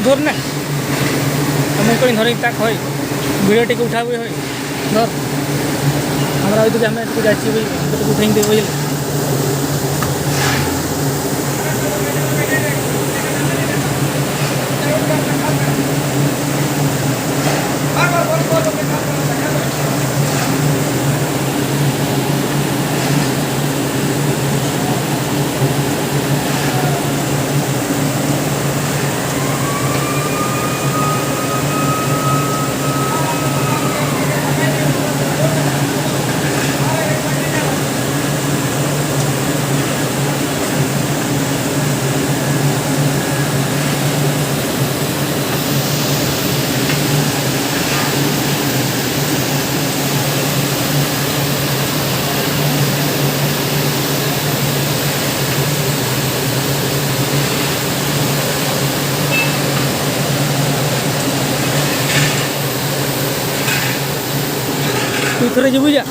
ধর না এমন করে ধরে তাক হয় ভিডিওটিকে উঠাবে হয় ধর আমরা ওইদিকে আমি একটু যাচ্ছি ওই উঠে দেবো বুঝলি তুই থরে যাবি যা